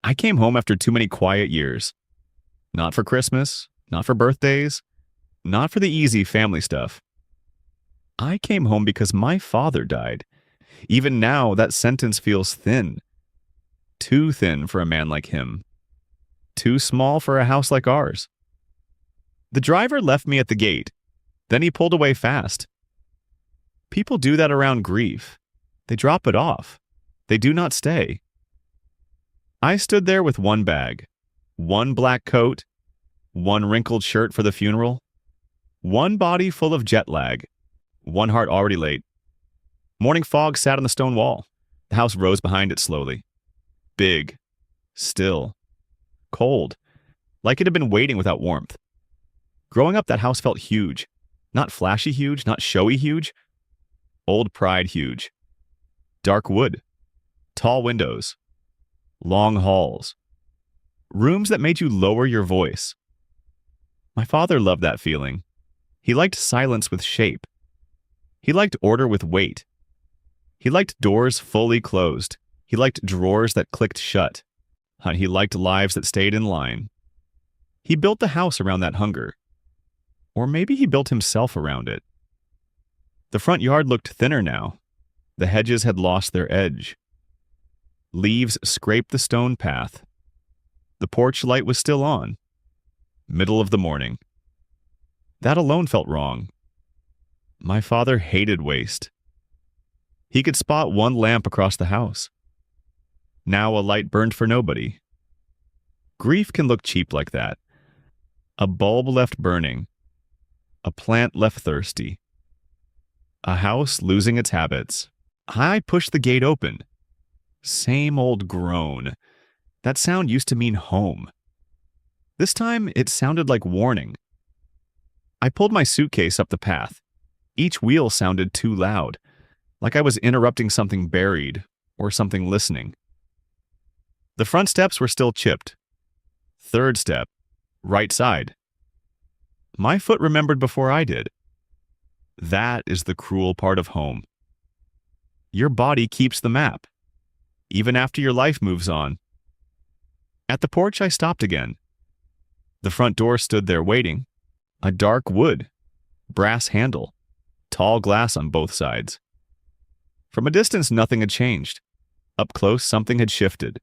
I came home after too many quiet years. Not for Christmas, not for birthdays, not for the easy family stuff. I came home because my father died. Even now, that sentence feels thin. Too thin for a man like him. Too small for a house like ours. The driver left me at the gate. Then he pulled away fast. People do that around grief. They drop it off. They do not stay. I stood there with one bag, one black coat, one wrinkled shirt for the funeral, one body full of jet lag, one heart already late. Morning fog sat on the stone wall. The house rose behind it slowly. Big, still, cold, like it had been waiting without warmth. Growing up, that house felt huge. Not flashy huge, not showy huge. Old pride huge. Dark wood. Tall windows. Long halls. Rooms that made you lower your voice. My father loved that feeling. He liked silence with shape. He liked order with weight. He liked doors fully closed. He liked drawers that clicked shut. And he liked lives that stayed in line. He built the house around that hunger. Or maybe he built himself around it. The front yard looked thinner now. The hedges had lost their edge. Leaves scraped the stone path. The porch light was still on. Middle of the morning. That alone felt wrong. My father hated waste. He could spot one lamp across the house. Now a light burned for nobody. Grief can look cheap like that. A bulb left burning. A plant left thirsty. A house losing its habits. I pushed the gate open. Same old groan. That sound used to mean home. This time, it sounded like warning. I pulled my suitcase up the path. Each wheel sounded too loud, like I was interrupting something buried or something listening. The front steps were still chipped. Third step, right side. My foot remembered before I did. That is the cruel part of home. Your body keeps the map, even after your life moves on. At the porch, I stopped again. The front door stood there waiting. A dark wood, brass handle, tall glass on both sides. From a distance, nothing had changed. Up close, something had shifted.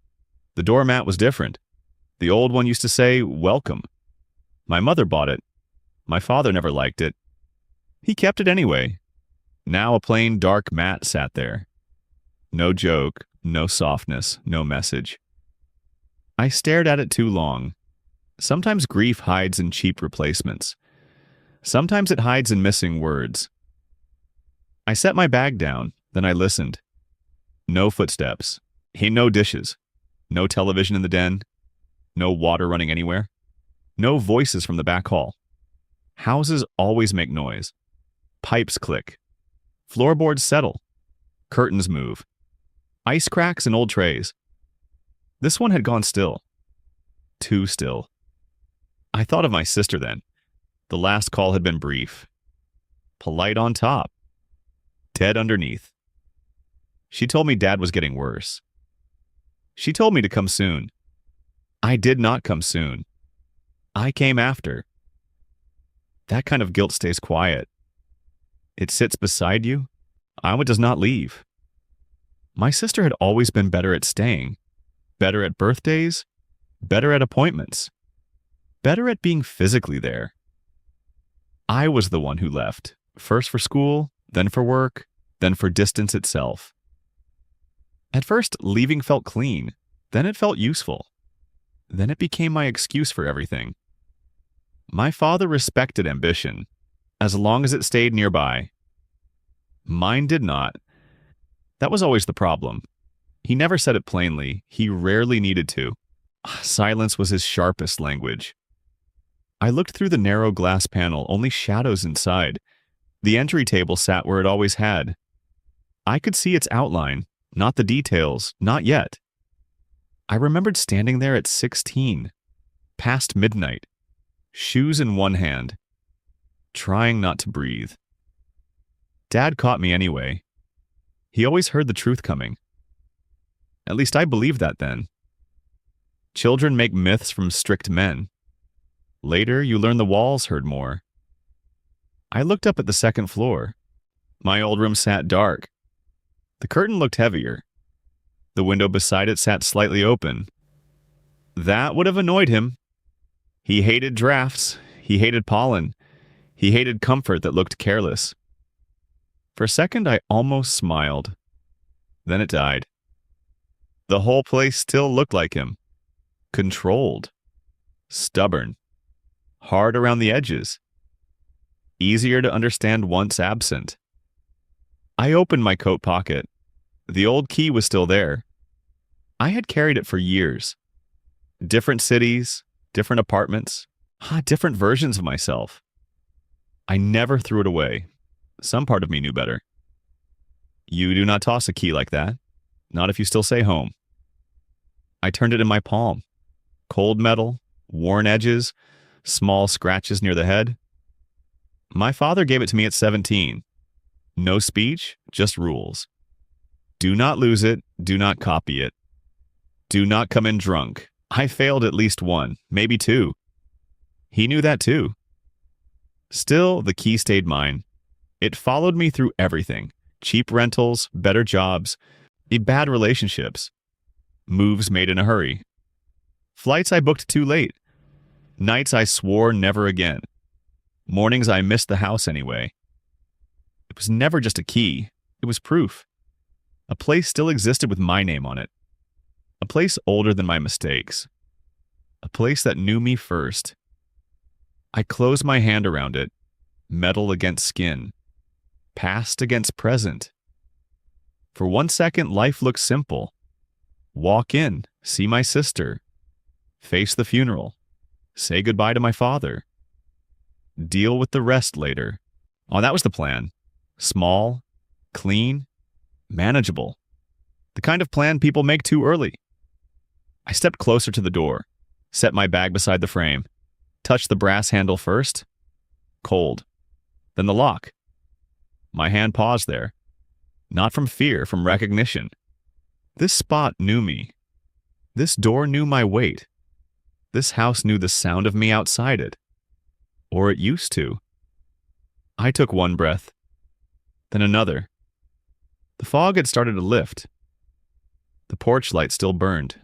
The doormat was different. The old one used to say, "Welcome." My mother bought it. My father never liked it. He kept it anyway. Now a plain dark mat sat there. No joke, no softness, no message. I stared at it too long. Sometimes grief hides in cheap replacements. Sometimes it hides in missing words. I set my bag down, then I listened. No footsteps. No dishes. No television in the den. No water running anywhere. No voices from the back hall. Houses always make noise. Pipes click. Floorboards settle. Curtains move. Ice cracks in old trays. This one had gone still. Too still. I thought of my sister then. The last call had been brief. Polite on top. Dead underneath. She told me Dad was getting worse. She told me to come soon. I did not come soon. I came after. That kind of guilt stays quiet. It sits beside you. It does not leave. My sister had always been better at staying. Better at birthdays. Better at appointments. Better at being physically there. I was the one who left, first for school, then for work, then for distance itself. At first, leaving felt clean. Then it felt useful. Then it became my excuse for everything. My father respected ambition, as long as it stayed nearby. Mine did not. That was always the problem. He never said it plainly. He rarely needed to. Silence was his sharpest language. I looked through the narrow glass panel, only shadows inside. The entry table sat where it always had. I could see its outline, not the details, not yet. I remembered standing there at 16, past midnight, shoes in one hand, trying not to breathe. Dad caught me anyway. He always heard the truth coming. At least I believed that then. Children make myths from strict men. Later, you learn the walls heard more. I looked up at the second floor. My old room sat dark. The curtain looked heavier. The window beside it sat slightly open. That would have annoyed him. He hated drafts. He hated pollen. He hated comfort that looked careless. For a second, I almost smiled. Then it died. The whole place still looked like him. Controlled. Stubborn. Hard around the edges. Easier to understand once absent. I opened my coat pocket. The old key was still there. I had carried it for years. Different cities, different apartments, different versions of myself. I never threw it away. Some part of me knew better. You do not toss a key like that. Not if you still say home. I turned it in my palm. Cold metal, worn edges, small scratches near the head. My father gave it to me at 17. No speech, just rules. Do not lose it, do not copy it. Do not come in drunk. I failed at least one, maybe two. He knew that too. Still, the key stayed mine. It followed me through everything. Cheap rentals, better jobs, bad relationships. Moves made in a hurry. Flights I booked too late. Nights I swore never again. Mornings I missed the house anyway. It was never just a key. It was proof. A place still existed with my name on it. A place older than my mistakes. A place that knew me first. I closed my hand around it. Metal against skin. Past against present. For 1 second, life looked simple. Walk in, see my sister. Face the funeral. Say goodbye to my father. Deal with the rest later. Oh, that was the plan. Small, clean, manageable. The kind of plan people make too early. I stepped closer to the door, set my bag beside the frame, touched the brass handle first. Cold. Then the lock. My hand paused there. Not from fear, from recognition. This spot knew me. This door knew my weight. This house knew the sound of me outside it. Or it used to. I took one breath, then another. The fog had started to lift. The porch light still burned.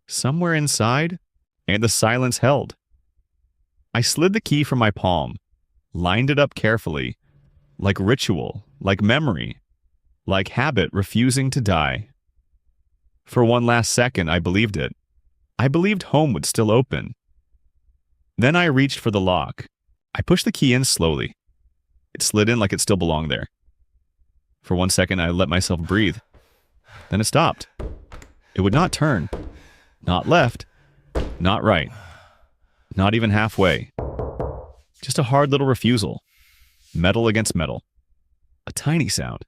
Somewhere inside, and the silence held. I slid the key from my palm, lined it up carefully, like ritual, like memory, like habit refusing to die. For one last second, I believed it. I believed home would still open. Then I reached for the lock. I pushed the key in slowly. It slid in like it still belonged there. For 1 second, I let myself breathe. Then it stopped. It would not turn. Not left. Not right. Not even halfway. Just a hard little refusal. Metal against metal. A tiny sound.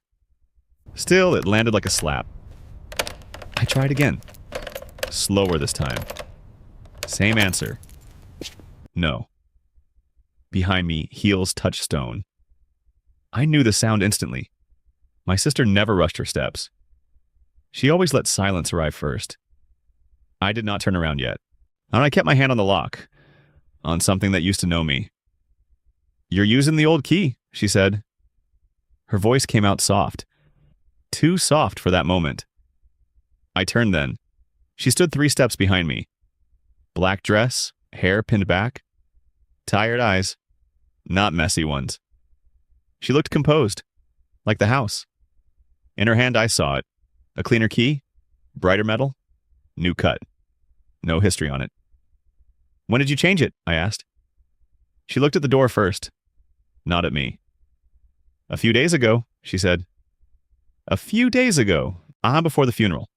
Still, it landed like a slap. I tried again. Slower this time. Same answer. No. Behind me, heels touched stone. I knew the sound instantly. My sister never rushed her steps. She always let silence arrive first. I did not turn around yet, and I kept my hand on the lock, on something that used to know me. "You're using the old key," she said. Her voice came out soft. Too soft for that moment. I turned then. She stood 3 steps behind me. Black dress, hair pinned back. Tired eyes. Not messy ones. She looked composed, like the house. In her hand I saw it. A cleaner key, brighter metal, new cut. No history on it. "When did you change it?" I asked. She looked at the door first, not at me. "A few days ago," she said. "A few days ago. Before the funeral.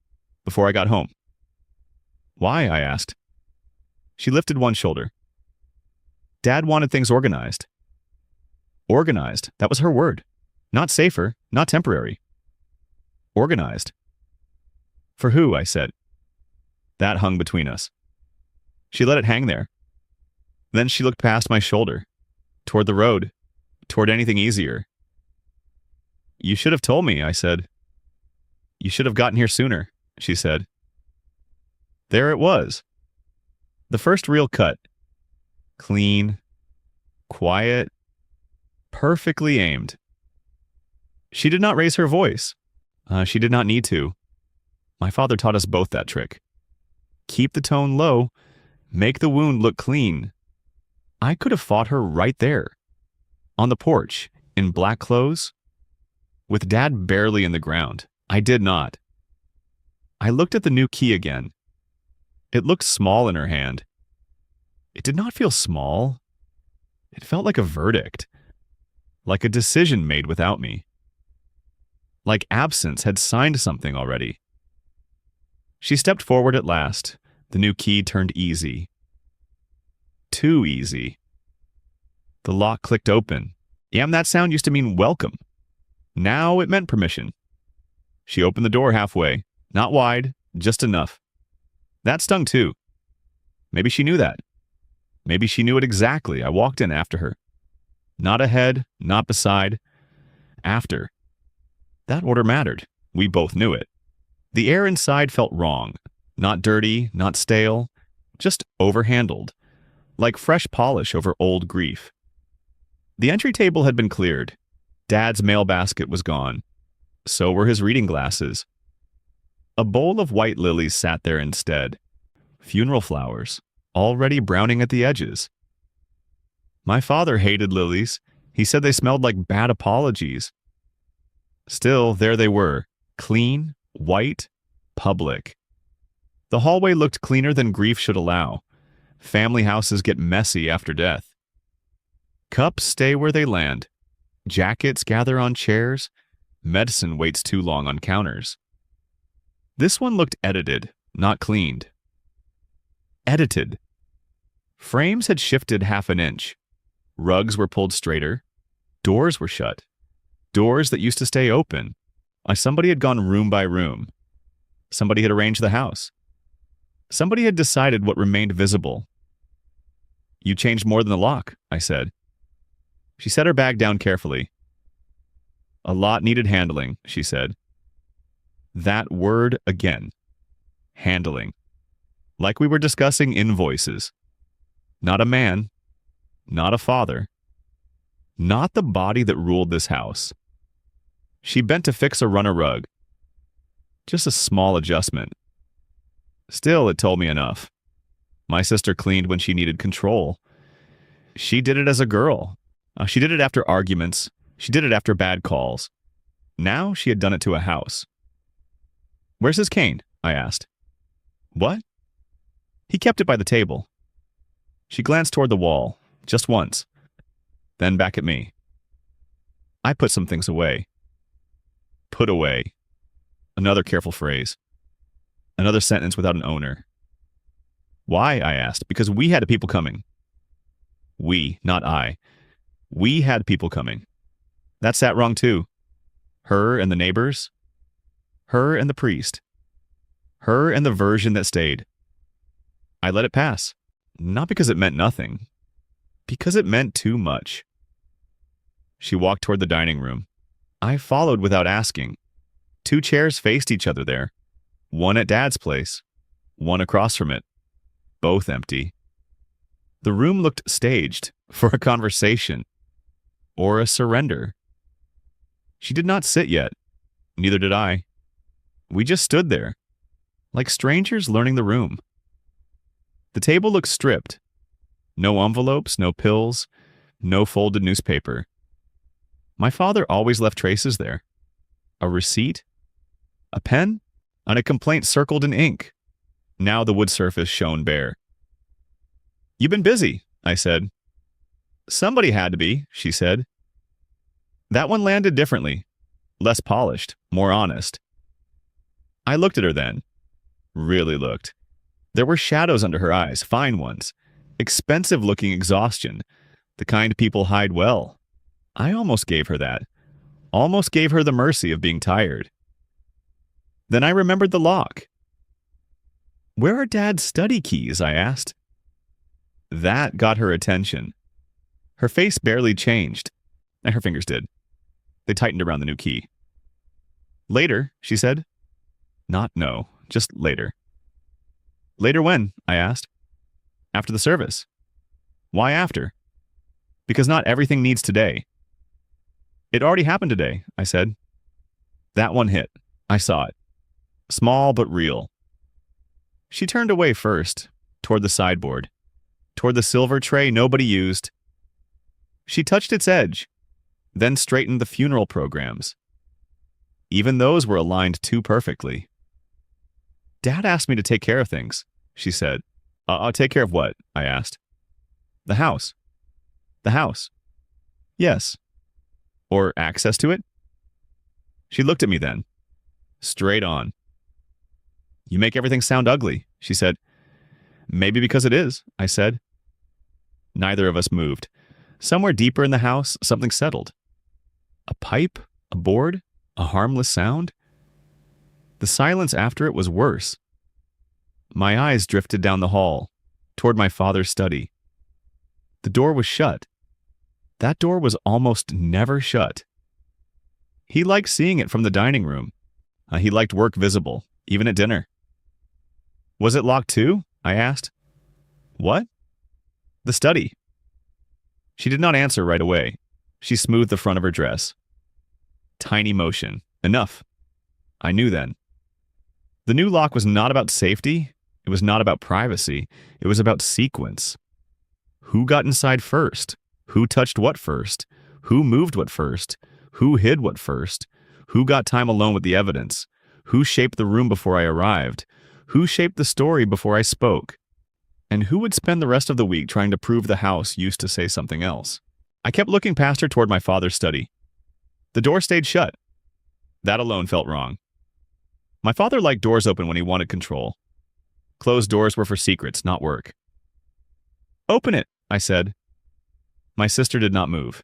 Before I got home." "Why?" I asked. She lifted one shoulder. "Dad wanted things organized." Organized. That was her word. Not safer, not temporary. Organized. "For who?" I said. That hung between us. She let it hang there. Then she looked past my shoulder, toward the road, toward anything easier. "You should have told me," I said. "You should have gotten here sooner," she said. There it was. The first real cut. Clean, quiet, perfectly aimed. She did not raise her voice. She did not need to. My father taught us both that trick. Keep the tone low, make the wound look clean. I could have fought her right there, on the porch, in black clothes, with Dad barely in the ground. I did not. I looked at the new key again. It looked small in her hand. It did not feel small. It felt like a verdict, like a decision made without me. Like absence had signed something already. She stepped forward at last. The new key turned easy. Too easy. The lock clicked open. Yam, that sound used to mean welcome. Now it meant permission. She opened the door halfway. Not wide, just enough. That stung too. Maybe she knew that. Maybe she knew it exactly. I walked in after her. Not ahead, not beside. After. That order mattered. We both knew it. The air inside felt wrong. Not dirty, not stale. Just overhandled. Like fresh polish over old grief. The entry table had been cleared. Dad's mail basket was gone. So were his reading glasses. A bowl of white lilies sat there instead. Funeral flowers, already browning at the edges. My father hated lilies. He said they smelled like bad apologies. Still, there they were, clean, white, public. The hallway looked cleaner than grief should allow. Family houses get messy after death. Cups stay where they land. Jackets gather on chairs. Medicine waits too long on counters. This one looked edited, not cleaned. Edited. Frames had shifted half an inch. Rugs were pulled straighter. Doors were shut. Doors that used to stay open. Somebody had gone room by room. Somebody had arranged the house. Somebody had decided what remained visible. You changed more than the lock, I said. She set her bag down carefully. A lot needed handling, she said. That word again. Handling. Like we were discussing invoices. Not a man. Not a father. Not the body that ruled this house. She bent to fix a runner rug. Just a small adjustment. Still, it told me enough. My sister cleaned when she needed control. She did it as a girl. She did it after arguments. She did it after bad calls. Now she had done it to a house. Where's his cane? I asked. What? He kept it by the table. She glanced toward the wall, just once, then back at me. I put some things away. Put away. Another careful phrase. Another sentence without an owner. Why? I asked. Because we had people coming. We, not I. We had people coming. That sat wrong too. Her and the neighbors. Her and the priest. Her and the version that stayed. I let it pass. Not because it meant nothing. Because it meant too much. She walked toward the dining room. I followed without asking. 2 chairs faced each other there. One at Dad's place. One across from it. Both empty. The room looked staged for a conversation. Or a surrender. She did not sit yet. Neither did I. We just stood there. Like strangers learning the room. The table looked stripped. No envelopes, no pills, no folded newspaper. My father always left traces there. A receipt, a pen, and a complaint circled in ink. Now the wood surface shone bare. You've been busy, I said. Somebody had to be, she said. That one landed differently. Less polished, more honest. I looked at her then. Really looked. There were shadows under her eyes, fine ones. Expensive-looking exhaustion. The kind people hide well. I almost gave her that. Almost gave her the mercy of being tired. Then I remembered the lock. Where are Dad's study keys? I asked. That got her attention. Her face barely changed. And her fingers did. They tightened around the new key. Later, she said. Not no, just later. Later when? I asked. After the service. Why after? Because not everything needs today. It already happened today, I said. That one hit. I saw it. Small but real. She turned away first, toward the sideboard, toward the silver tray nobody used. She touched its edge, then straightened the funeral programs. Even those were aligned too perfectly. Dad asked me to take care of things, she said. I'll take care of what? I asked. The house. The house. Yes. Or access to it? She looked at me then. Straight on. You make everything sound ugly, she said. Maybe because it is, I said. Neither of us moved. Somewhere deeper in the house, something settled. A pipe? A board? A harmless sound? The silence after it was worse. My eyes drifted down the hall, toward my father's study. The door was shut. That door was almost never shut. He liked seeing it from the dining room. He liked work visible, even at dinner. Was it locked too? I asked. What? The study. She did not answer right away. She smoothed the front of her dress. Tiny motion. Enough. I knew then. The new lock was not about safety. It was not about privacy. It was about sequence. Who got inside first? Who touched what first? Who moved what first? Who hid what first? Who got time alone with the evidence? Who shaped the room before I arrived? Who shaped the story before I spoke? And who would spend the rest of the week trying to prove the house used to say something else? I kept looking past her toward my father's study. The door stayed shut. That alone felt wrong. My father liked doors open when he wanted control. Closed doors were for secrets, not work. Open it, I said. My sister did not move.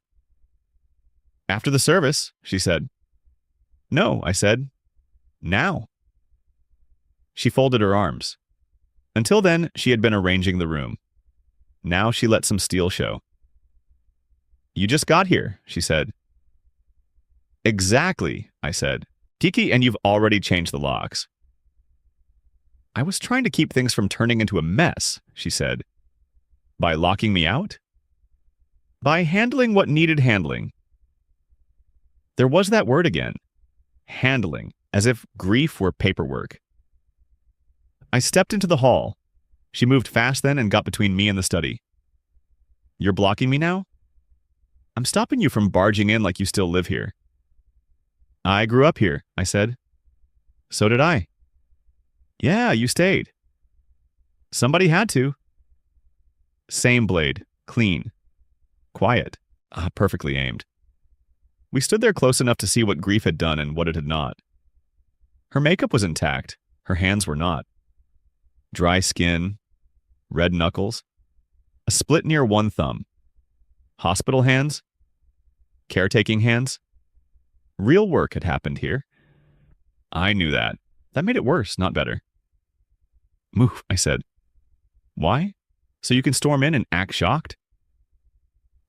After the service, she said. No, I said. Now. She folded her arms. Until then, she had been arranging the room. Now she let some steel show. You just got here, she said. Exactly, I said. Kiki, and you've already changed the locks. I was trying to keep things from turning into a mess, she said. By locking me out? By handling what needed handling. There was that word again. Handling, as if grief were paperwork. I stepped into the hall. She moved fast then and got between me and the study. You're blocking me now? I'm stopping you from barging in like you still live here. I grew up here, I said. So did I. Yeah, you stayed. Somebody had to. Same blade, clean, quiet, perfectly aimed. We stood there close enough to see what grief had done and what it had not. Her makeup was intact, her hands were not. Dry skin, red knuckles, a split near one thumb. Hospital hands, caretaking hands. Real work had happened here. I knew that. That made it worse, not better. Move, I said. Why? So you can storm in and act shocked?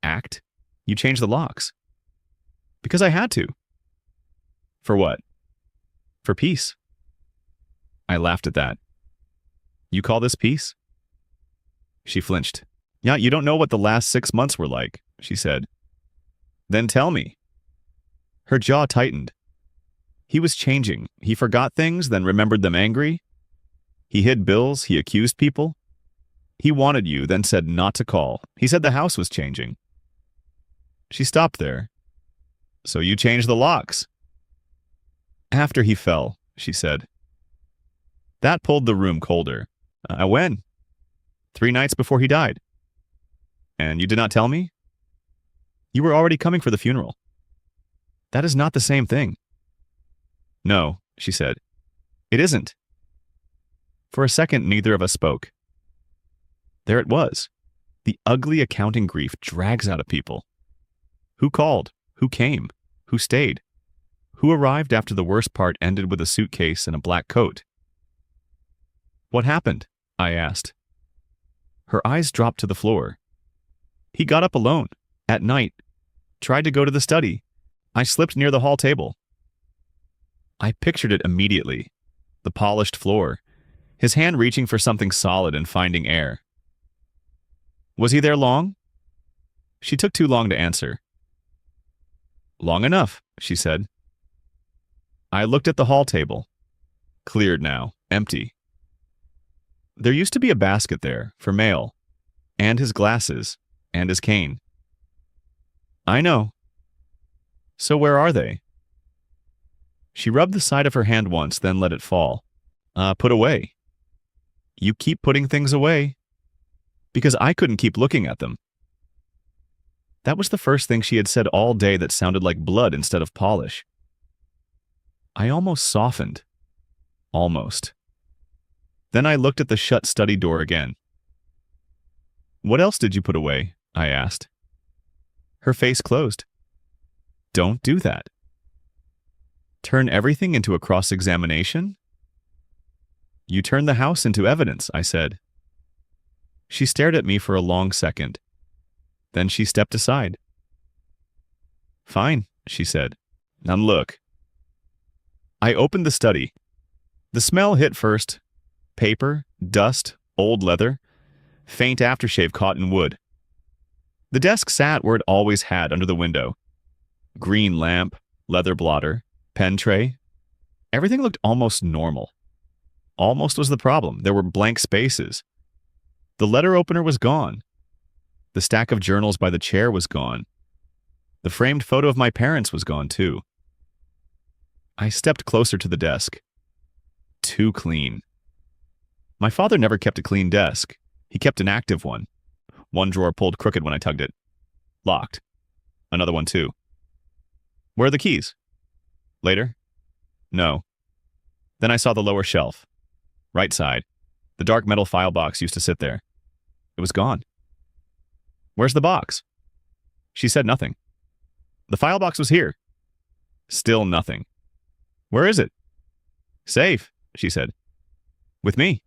Act? You changed the locks. Because I had to. For what? For peace. I laughed at that. You call this peace? She flinched. Yeah, you don't know what the last 6 months were like, she said. Then tell me. Her jaw tightened. He was changing. He forgot things, then remembered them angry. He hid bills. He accused people. He wanted you, then said not to call. He said the house was changing. She stopped there. So you changed the locks. After he fell, she said. That pulled the room colder. When? 3 nights before he died. And you did not tell me? You were already coming for the funeral. That is not the same thing. No, she said. It isn't. For a second, neither of us spoke. There it was. The ugly accounting grief drags out of people. Who called? Who came? Who stayed? Who arrived after the worst part ended with a suitcase and a black coat? What happened? I asked. Her eyes dropped to the floor. He got up alone, at night, tried to go to the study. I slipped near the hall table. I pictured it immediately. The polished floor. his hand reaching for something solid and finding air. Was he there long? She took too long to answer. Long enough, she said. I looked at the hall table. Cleared now, empty. There used to be a basket there for mail, and his glasses, and his cane. I know. So where are they? She rubbed the side of her hand once, then let it fall. Put away. You keep putting things away. Because I couldn't keep looking at them. That was the first thing she had said all day that sounded like blood instead of polish. I almost softened. Almost. Then I looked at the shut study door again. What else did you put away? I asked. Her face closed. Don't do that. Turn everything into a cross-examination? You turned the house into evidence, I said. She stared at me for a long second. Then she stepped aside. Fine, she said. Now look. I opened the study. The smell hit first. Paper, dust, old leather, faint aftershave cotton wood. The desk sat where it always had, under the window. Green lamp, leather blotter, pen tray. Everything looked almost normal. Almost was the problem. There were blank spaces. The letter opener was gone. The stack of journals by the chair was gone. The framed photo of my parents was gone, too. I stepped closer to the desk. Too clean. My father never kept a clean desk. He kept an active one. One drawer pulled crooked when I tugged it. Locked. Another one, too. Where are the keys? Later? No. Then I saw the lower shelf. Right side. The dark metal file box used to sit there. It was gone. Where's the box? She said nothing. The file box was here. Still nothing. Where is it? Safe, she said. With me.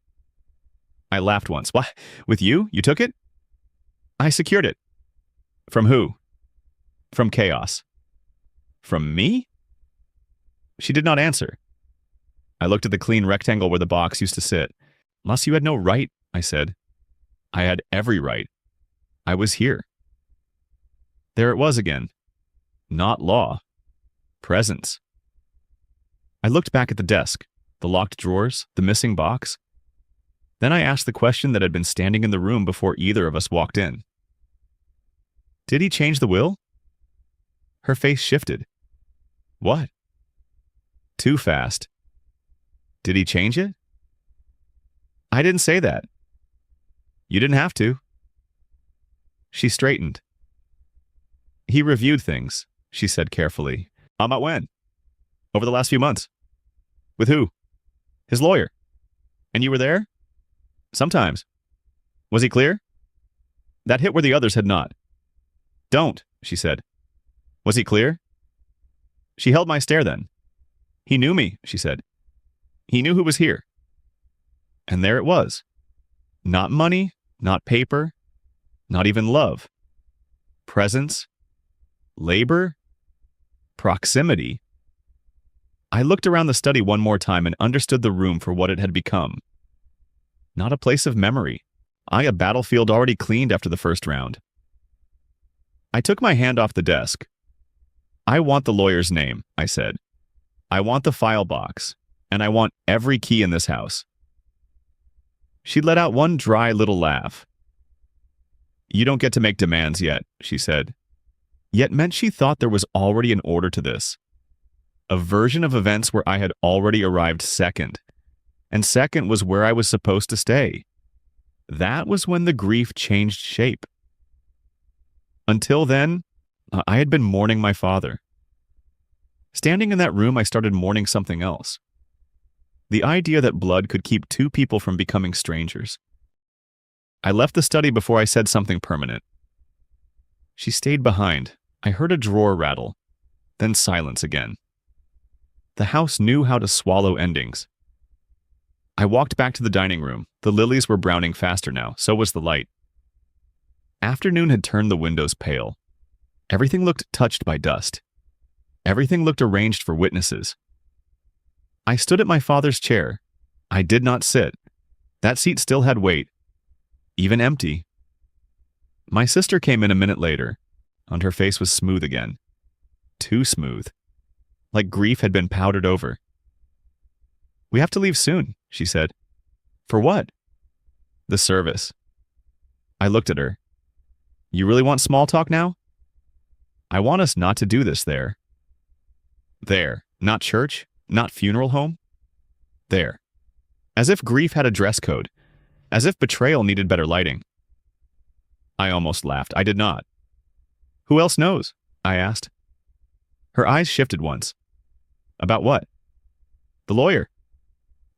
I laughed once. What? With you? You took it? I secured it. From who? From chaos. From me? She did not answer. I looked at the clean rectangle where the box used to sit. Unless you had no right, I said. I had every right. I was here. There it was again. Not law. Presence. I looked back at the desk, the locked drawers, the missing box. Then I asked the question that had been standing in the room before either of us walked in. Did he change the will? Her face shifted. What? Too fast. Did he change it? I didn't say that. You didn't have to. She straightened. He reviewed things, she said carefully. About when? Over the last few months. With who? His lawyer. And you were there? Sometimes. Was he clear? That hit where the others had not. Don't, she said. Was he clear? She held my stare then. He knew me, she said. He knew who was here. And there it was. Not money, not paper, not even love. Presence, labor, proximity. I looked around the study one more time and understood the room for what it had become. Not a place of memory. A battlefield already cleaned after the first round. I took my hand off the desk. I want the lawyer's name, I said. I want the file box, and I want every key in this house. She let out one dry little laugh. You don't get to make demands yet, she said. Yet meant she thought there was already an order to this. A version of events where I had already arrived second. And second was where I was supposed to stay. That was when the grief changed shape. Until then, I had been mourning my father. Standing in that room, I started mourning something else. The idea that blood could keep two people from becoming strangers. I left the study before I said something permanent. She stayed behind. I heard a drawer rattle, then silence again. The house knew how to swallow endings. I walked back to the dining room. The lilies were browning faster now, so was the light. Afternoon had turned the windows pale. Everything looked touched by dust. Everything looked arranged for witnesses. I stood at my father's chair. I did not sit. That seat still had weight, even empty. My sister came in a minute later, and her face was smooth again. Too smooth. Like grief had been powdered over. "We have to leave soon," she said. "For what?" "The service." I looked at her. "You really want small talk now?" "I want us not to do this there." There. Not church, not funeral home. There. As if grief had a dress code. As if betrayal needed better lighting. I almost laughed. I did not. "Who else knows?" I asked. Her eyes shifted once. "About what?" "The lawyer.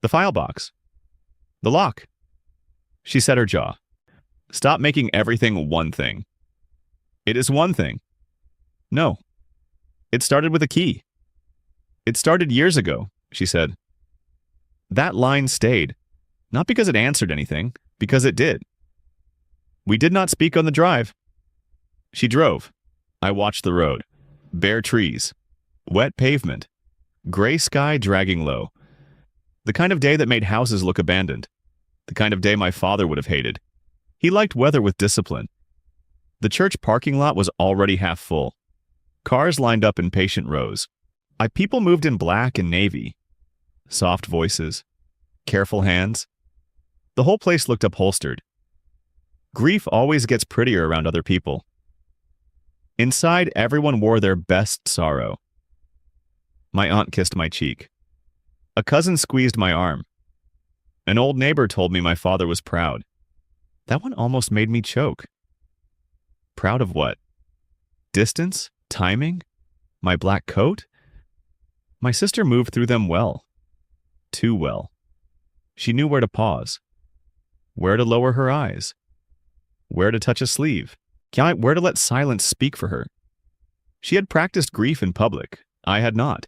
The file box. The lock." She set her jaw. "Stop making everything one thing." "It is one thing." "No. It started with a key." "It started years ago," she said. That line stayed, not because it answered anything, because it did. We did not speak on the drive. She drove. I watched the road. Bare trees. Wet pavement. Gray sky dragging low. The kind of day that made houses look abandoned. The kind of day my father would have hated. He liked weather with discipline. The church parking lot was already half full. Cars lined up in patient rows. People moved in black and navy. Soft voices. Careful hands. The whole place looked upholstered. Grief always gets prettier around other people. Inside, everyone wore their best sorrow. My aunt kissed my cheek. A cousin squeezed my arm. An old neighbor told me my father was proud. That one almost made me choke. Proud of what? Distance? Timing? My black coat? My sister moved through them well. Too well. She knew where to pause. Where to lower her eyes. Where to touch a sleeve. Where to let silence speak for her. She had practiced grief in public. I had not.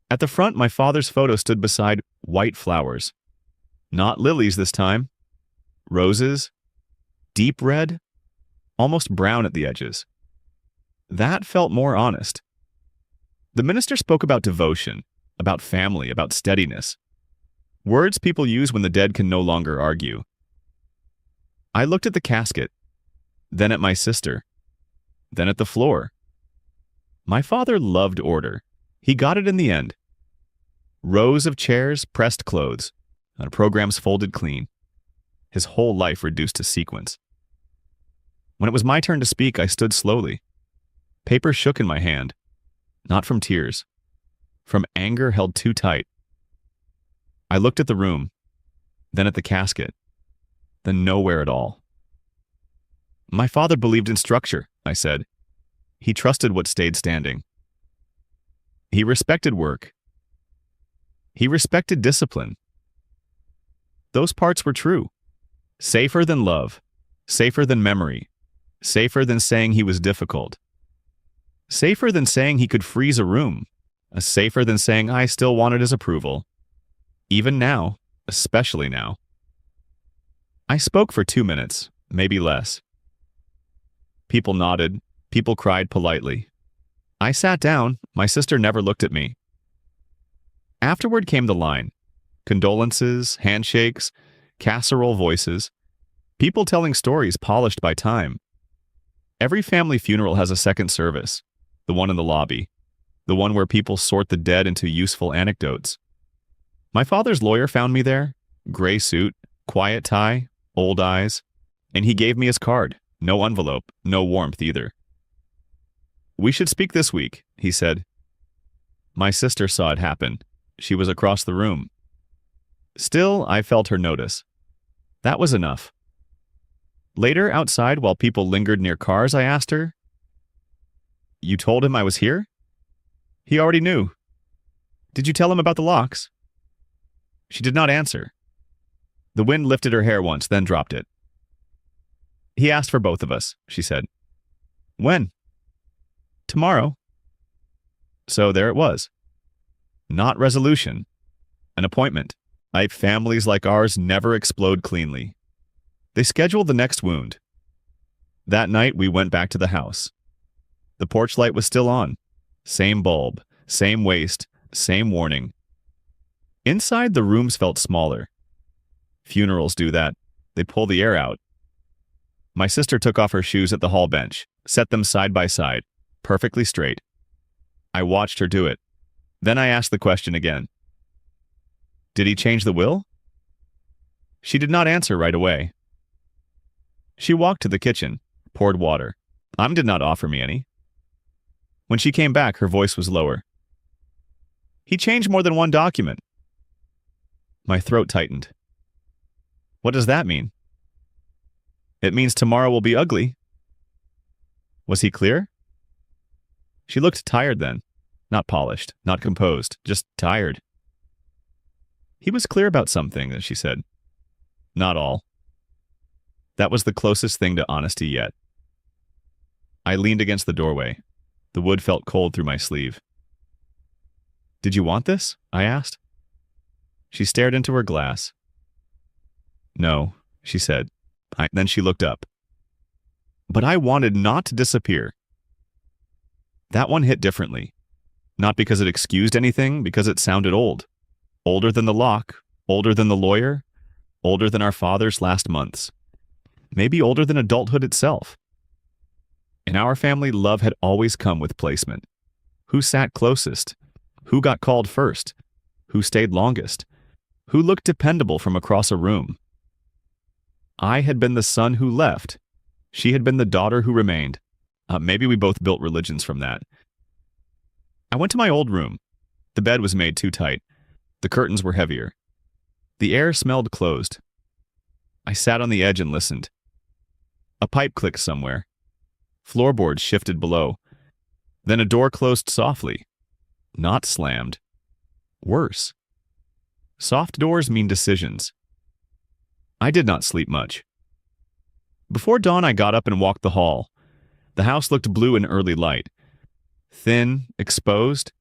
At the front, my father's photo stood beside white flowers. Not lilies this time. Roses. Deep red. Almost brown at the edges. That felt more honest. The minister spoke about devotion, about family, about steadiness. Words people use when the dead can no longer argue. I looked at the casket, then at my sister, then at the floor. My father loved order. He got it in the end. Rows of chairs, pressed clothes, and programs folded clean. His whole life reduced to sequence. When it was my turn to speak, I stood slowly. Paper shook in my hand. Not from tears. From anger held too tight. I looked at the room, then at the casket, then nowhere at all. My father believed in structure, I said. He trusted what stayed standing. He respected work. He respected discipline. Those parts were true. Safer than love. Safer than memory. Safer than saying he was difficult. Safer than saying he could freeze a room. Safer than saying I still wanted his approval. Even now, especially now. I spoke for 2 minutes, maybe less. People nodded. People cried politely. I sat down. My sister never looked at me. Afterward came the line. Condolences, handshakes, casserole voices. People telling stories polished by time. Every family funeral has a second service. The one in the lobby. The one where people sort the dead into useful anecdotes. My father's lawyer found me there. Gray suit, quiet tie, old eyes. And he gave me his card. No envelope, no warmth either. We should speak this week, he said. My sister saw it happen. She was across the room. Still, I felt her notice. That was enough. Later, outside, while people lingered near cars, I asked her, "You told him I was here?" "He already knew." "Did you tell him about the locks?" She did not answer. The wind lifted her hair once, then dropped it. "He asked for both of us," she said. "When?" "Tomorrow." So there it was. Not resolution. An appointment. Families like ours never explode cleanly. They scheduled the next wound. That night, we went back to the house. The porch light was still on. Same bulb, same waste, same warning. Inside, the rooms felt smaller. Funerals do that. They pull the air out. My sister took off her shoes at the hall bench, set them side by side, perfectly straight. I watched her do it. Then I asked the question again. Did he change the will? She did not answer right away. She walked to the kitchen, poured water. Did not offer me any. When she came back, her voice was lower. He changed more than one document. My throat tightened. What does that mean? It means tomorrow will be ugly. Was he clear? She looked tired then. Not polished, not composed, just tired. He was clear about some things, she said. Not all. That was the closest thing to honesty yet. I leaned against the doorway. The wood felt cold through my sleeve. Did you want this? I asked. She stared into her glass. No, she said. Then she looked up. But I wanted not to disappear. That one hit differently. Not because it excused anything, because it sounded old. Older than the lock, older than the lawyer, older than our father's last months. Maybe older than adulthood itself. In our family, love had always come with placement. Who sat closest? Who got called first? Who stayed longest? Who looked dependable from across a room? I had been the son who left. She had been the daughter who remained. Maybe we both built religions from that. I went to my old room. The bed was made too tight. The curtains were heavier. The air smelled closed. I sat on the edge and listened. A pipe clicked somewhere. Floorboards shifted below. Then a door closed softly. Not slammed. Worse. Soft doors mean decisions. I did not sleep much. Before dawn, I got up and walked the hall. The house looked blue in early light. Thin, exposed.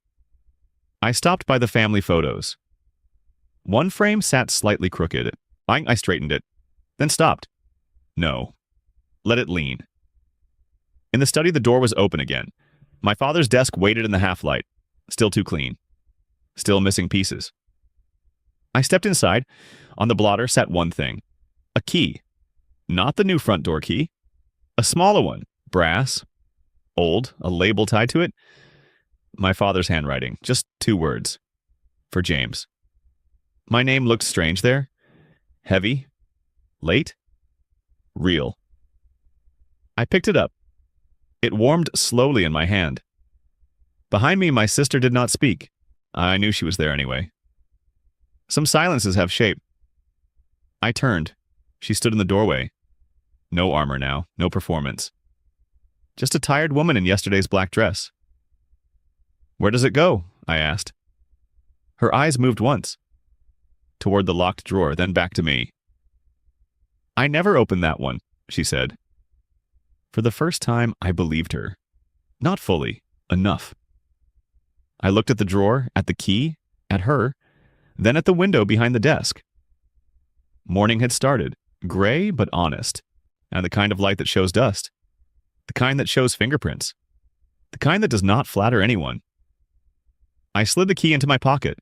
I stopped by the family photos. One frame sat slightly crooked. I straightened it, then stopped. No. Let it lean. In the study, the door was open again. My father's desk waited in the half-light. Still too clean. Still missing pieces. I stepped inside. On the blotter sat one thing. A key. Not the new front door key. A smaller one. Brass. Old. A label tied to it. My father's handwriting. Just 2 words. For James. My name looked strange there. Heavy. Late. Real. I picked it up. It warmed slowly in my hand. Behind me, my sister did not speak. I knew she was there anyway. Some silences have shape. I turned. She stood in the doorway. No armor now, no performance. Just a tired woman in yesterday's black dress. Where does it go? I asked. Her eyes moved once. Toward the locked drawer, then back to me. I never opened that one, she said. For the first time, I believed her. Not fully. Enough. I looked at the drawer, at the key, at her, then at the window behind the desk. Morning had started, gray but honest, and the kind of light that shows dust, the kind that shows fingerprints, the kind that does not flatter anyone. I slid the key into my pocket.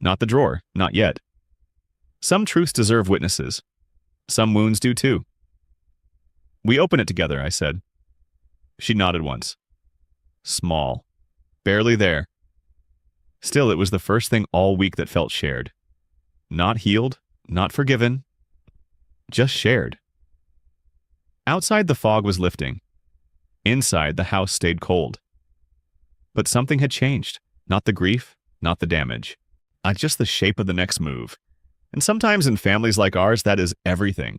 Not the drawer, not yet. Some truths deserve witnesses. Some wounds do too. We open it together, I said. She nodded once. Small. Barely there. Still, it was the first thing all week that felt shared. Not healed, not forgiven, just shared. Outside, the fog was lifting. Inside, the house stayed cold. But something had changed. Not the grief, not the damage. Just the shape of the next move. And sometimes in families like ours, that is everything.